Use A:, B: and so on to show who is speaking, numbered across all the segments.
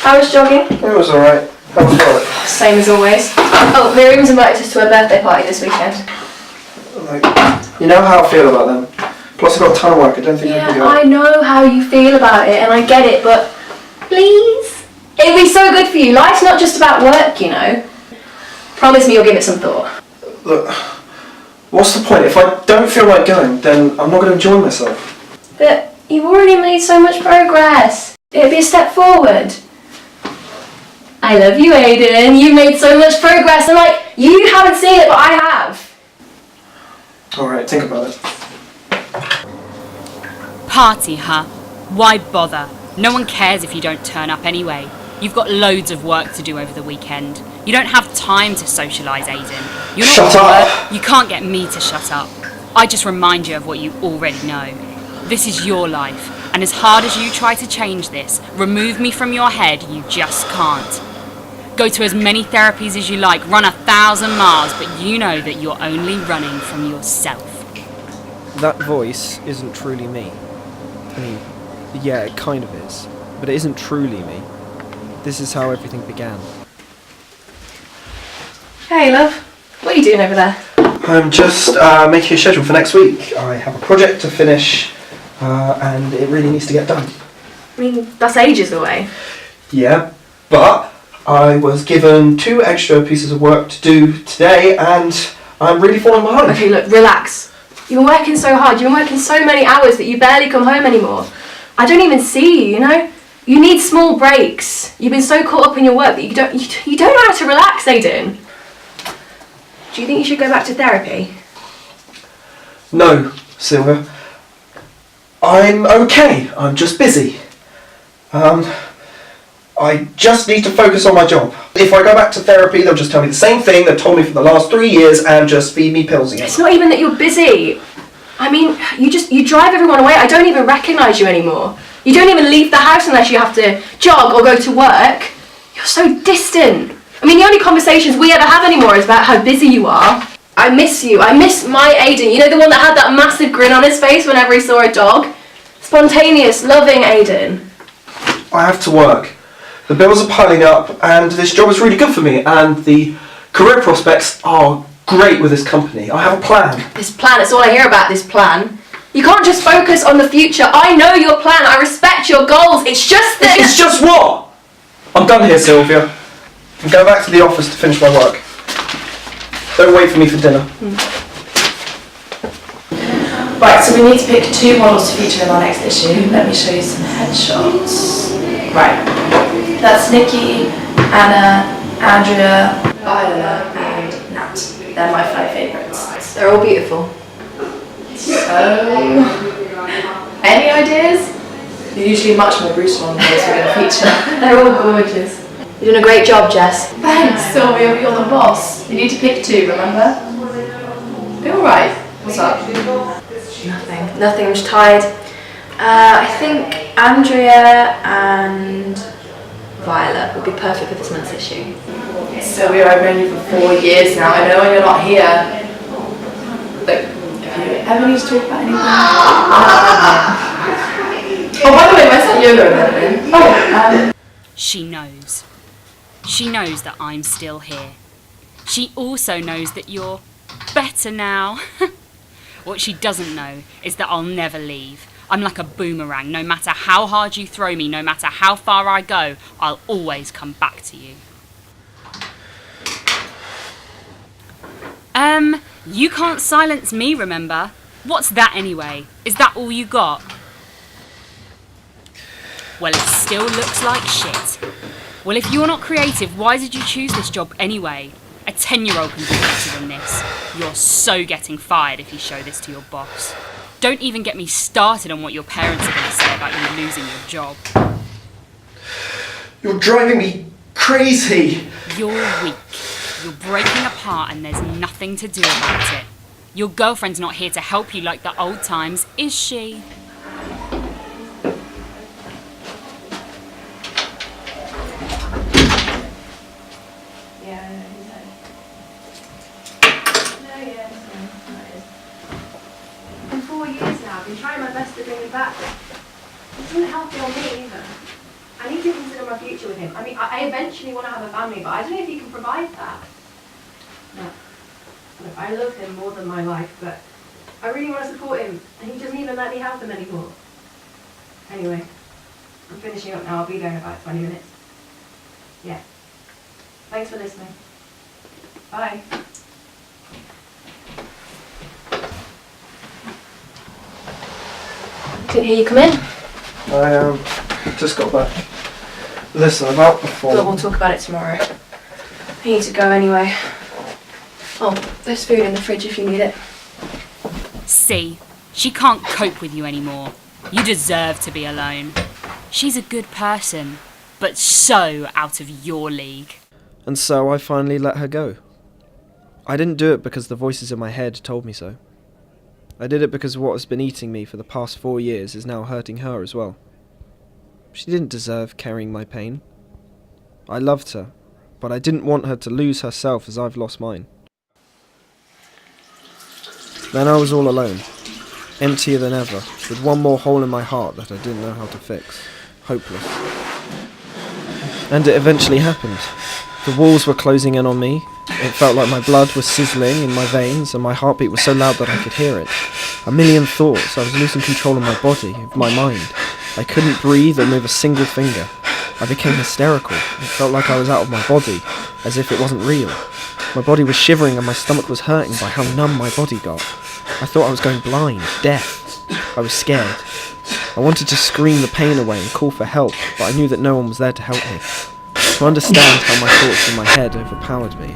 A: How was jogging?
B: It was alright. How was work?
A: Same as always. Oh, Miriam's invited us to her birthday party this weekend.
B: Like, you know how I feel about them. Plus I've got a ton of work, I don't think I can go.
A: I know how you feel about it and I get it, but please? It'd be so good for you. Life's not just about work, you know. Promise me you'll give it some thought.
B: Look, what's the point? If I don't feel like going, then I'm not going to enjoy myself.
A: But you've already made so much progress. It'd be a step forward. I love you, Aiden. You've made so much progress and like, you haven't seen it, but I have.
B: Alright, think about it.
C: Party, huh? Why bother? No one cares if you don't turn up anyway. You've got loads of work to do over the weekend. You don't have time to socialise, Aiden. You're not
B: Shut up!
C: You can't get me to shut up. I just remind you of what you already know. This is your life, and as hard as you try to change this, remove me from your head, you just can't. Go to as many therapies as you like, run 1,000 miles, but you know that you're only running from yourself.
D: That voice isn't truly me. I mean, yeah, it kind of is, but it isn't truly me. This is how everything began.
A: Hey, love. What are you doing over there?
B: I'm just making a schedule for next week. I have a project to finish and it really needs to get done.
A: I mean, that's ages away.
B: Yeah, but I was given 2 extra pieces of work to do today and I'm really falling behind.
A: Okay, look, relax. You've been working so hard, you've been working so many hours that you barely come home anymore. I don't even see you, you know? You need small breaks. You've been so caught up in your work that you don't know how to relax, Aiden. Do you think you should go back to therapy?
B: No, Sylvia. I'm okay. I'm just busy. I just need to focus on my job. If I go back to therapy, they'll just tell me the same thing they've told me for the last 3 years and just feed me pills again.
A: It's not even that you're busy. I mean, you drive everyone away. I don't even recognise you anymore. You don't even leave the house unless you have to jog or go to work. You're so distant. I mean, the only conversations we ever have anymore is about how busy you are. I miss you. I miss my Aiden. You know, the one that had that massive grin on his face whenever he saw a dog? Spontaneous, loving Aiden.
B: I have to work. The bills are piling up and this job is really good for me and the career prospects are great with this company. I have a plan.
A: This plan, it's all I hear about, this plan. You can't just focus on the future. I know your plan. I respect your goals. It's just that...
B: It's just what? I'm done here, Sylvia. I'm going back to the office to finish my work. Don't wait for me for dinner.
E: Right, so we need to pick 2 models to feature in our next issue. Let me show you some headshots. Right, that's Nikki, Anna, Andrea, Viola, and Nat. They're my 5 favourites.
A: They're all beautiful.
E: So, any ideas? They're usually much more brutal on the ones we're going to feature.
A: They're all gorgeous. You're doing a great job, Jess.
E: Thanks, Sylvia, but you're the boss. You need to pick 2, remember? Be alright. What's up?
A: Nothing, I'm just tired. I think Andrea and Violet would be perfect for this month's issue.
E: Sylvia, I've known you for 4 years now. I know when you're not here. Look, if you ever need to talk about anything. Oh, by the way, where's that yoga event?
C: She knows. She knows that I'm still here. She also knows that you're better now. What she doesn't know is that I'll never leave. I'm like a boomerang. No matter how hard you throw me, no matter how far I go, I'll always come back to you. You can't silence me, remember? What's that anyway? Is that all you got? Well, it still looks like shit. Well, if you're not creative, why did you choose this job anyway? A 10-year-old can do better than this. You're so getting fired if you show this to your boss. Don't even get me started on what your parents are going to say about you losing your job.
B: You're driving me crazy.
C: You're weak. You're breaking apart and there's nothing to do about it. Your girlfriend's not here to help you like the old times, is she?
A: For 4 years now, I've been trying my best to bring you back. It doesn't help you on me either. I need to consider my future with him. I mean, I eventually want to have a family, but I don't know if he can provide that. No. Look, I love him more than my life, but I really want to support him, and he doesn't even let me have them anymore. Anyway, I'm finishing up now. I'll be there in about 20 minutes. Yeah. Thanks for listening. Bye. Didn't hear you come in.
B: I just got back. Listen, about the form.
A: Look, we'll talk about it tomorrow. I need to go anyway. Oh, there's food in the fridge if you need it.
C: See, she can't cope with you anymore. You deserve to be alone. She's a good person, but so out of your league.
D: And so I finally let her go. I didn't do it because the voices in my head told me so. I did it because what has been eating me for the past 4 years is now hurting her as well. She didn't deserve carrying my pain. I loved her, but I didn't want her to lose herself as I've lost mine. Then I was all alone, emptier than ever, with one more hole in my heart that I didn't know how to fix. Hopeless. And it eventually happened. The walls were closing in on me. It felt like my blood was sizzling in my veins, and my heartbeat was so loud that I could hear it. A million thoughts. I was losing control of my body, of my mind. I couldn't breathe or move a single finger. I became hysterical. It felt like I was out of my body, as if it wasn't real. My body was shivering and my stomach was hurting by how numb my body got. I thought I was going blind, deaf. I was scared. I wanted to scream the pain away and call for help, but I knew that no one was there to help me. To understand how my thoughts in my head overpowered me.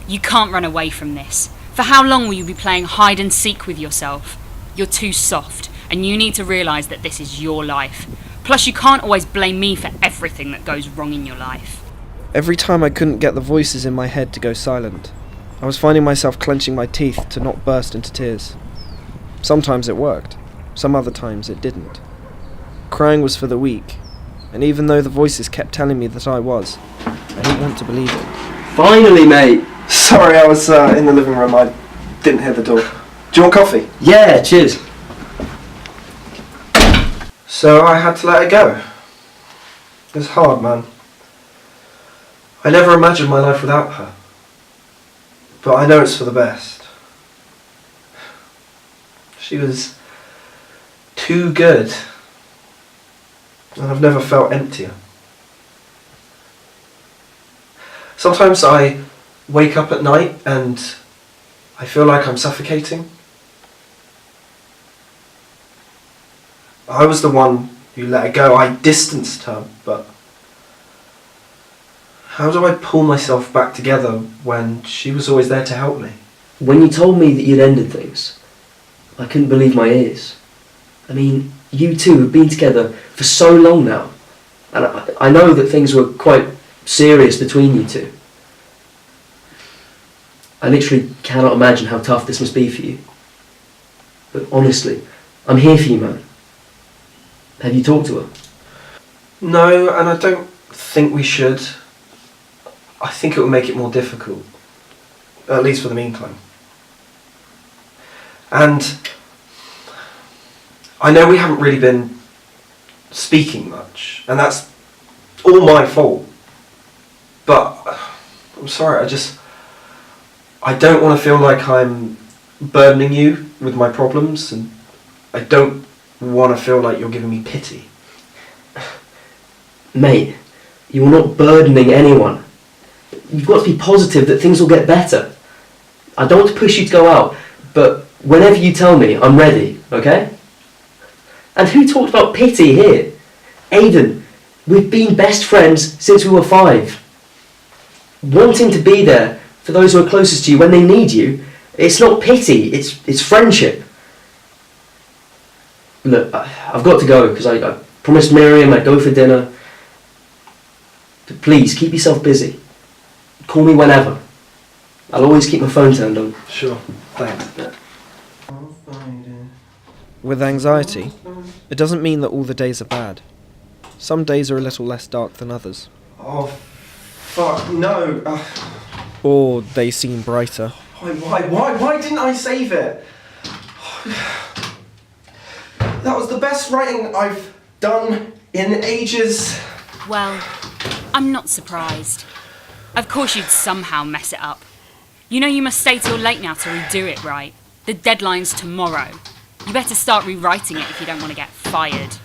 C: You can't run away from this. For how long will you be playing hide and seek with yourself? You're too soft, and you need to realise that this is your life. Plus, you can't always blame me for everything that goes wrong in your life.
D: Every time I couldn't get the voices in my head to go silent, I was finding myself clenching my teeth to not burst into tears. Sometimes it worked, some other times it didn't. Crying was for the weak, and even though the voices kept telling me that I was, I didn't want to believe it.
F: Finally, mate.
B: Sorry, I was in the living room. I didn't hear the door. Do you want coffee?
F: Yeah, cheers.
B: So I had to let her go. It was hard, man. I never imagined my life without her. But I know it's for the best. She was too good. And I've never felt emptier. Sometimes I wake up at night and I feel like I'm suffocating. I was the one who let her go. I distanced her, but how do I pull myself back together when she was always there to help me?
F: When you told me that you'd ended things, I couldn't believe my ears. I mean, you two have been together for so long now, and I know that things were quite serious between you two. I literally cannot imagine how tough this must be for you. But honestly, I'm here for you, man. Have you talked to her?
B: No, and I don't think we should. I think it will make it more difficult. At least for the meantime. And I know we haven't really been speaking much, and that's all my fault. But I'm sorry, I don't want to feel like I'm burdening you with my problems, and I don't want to feel like you're giving me pity.
F: Mate, you're not burdening anyone. You've got to be positive that things will get better. I don't want to push you to go out, but whenever you tell me, I'm ready, okay? And who talked about pity here? Aiden, we've been best friends since we were 5. Wanting to be there for those who are closest to you when they need you, it's not pity, it's friendship. Look, I've got to go because I promised Miriam I'd go for dinner. But please, keep yourself busy. Call me whenever. I'll always keep my phone turned on.
B: Sure, thanks.
D: With anxiety, it doesn't mean that all the days are bad. Some days are a little less dark than others.
B: Oh, fuck, no.
D: Or they seem brighter.
B: Why didn't I save it? That was the best writing I've done in ages.
C: Well, I'm not surprised. Of course you'd somehow mess it up. You know you must stay till late now to redo it, right? The deadline's tomorrow. You better start rewriting it if you don't want to get fired.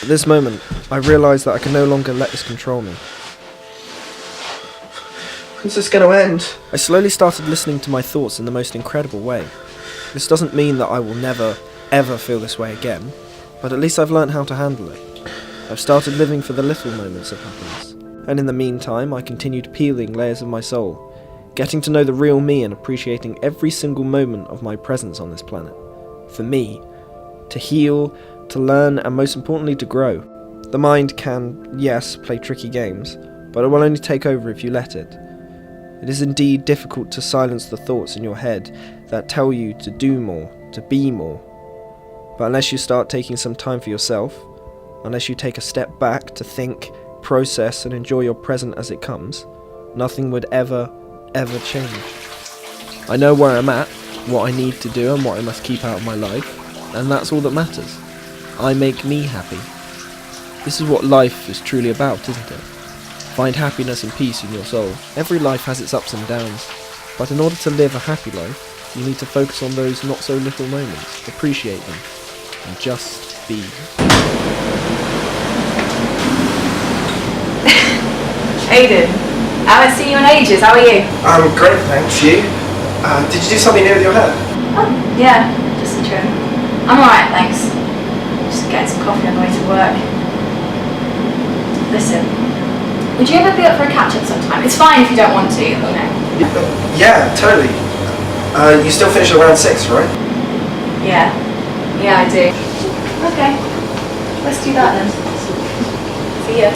D: At this moment, I realised that I could no longer let this control me.
B: When's this going to end?
D: I slowly started listening to my thoughts in the most incredible way. This doesn't mean that I will never, ever feel this way again, but at least I've learnt how to handle it. I've started living for the little moments of happiness. And in the meantime, I continued peeling layers of my soul, getting to know the real me and appreciating every single moment of my presence on this planet. For me, to heal, to learn, and most importantly to grow. The mind can, yes, play tricky games, but it will only take over if you let it. It is indeed difficult to silence the thoughts in your head that tell you to do more, to be more. But unless you start taking some time for yourself, unless you take a step back to think, process, and enjoy your present as it comes, nothing would ever change. I know where I'm at, what I need to do and what I must keep out of my life, and that's all that matters. I make me happy. This is what life is truly about, isn't it? Find happiness and peace in your soul. Every life has its ups and downs, but in order to live a happy life, you need to focus on those not so little moments, appreciate them, and just be.
A: Aiden, I haven't seen you in ages. How are you?
B: I'm great, thanks. You? Did you do something new with your hair?
A: Oh, yeah, just a trim. I'm alright, thanks. Just getting some coffee on the way to work. Listen, would you ever be up for a catch-up sometime? It's fine if you don't want to, you know.
B: Yeah, totally. You still finish around 6, right?
A: Yeah, I do. Okay, let's do that then. See ya.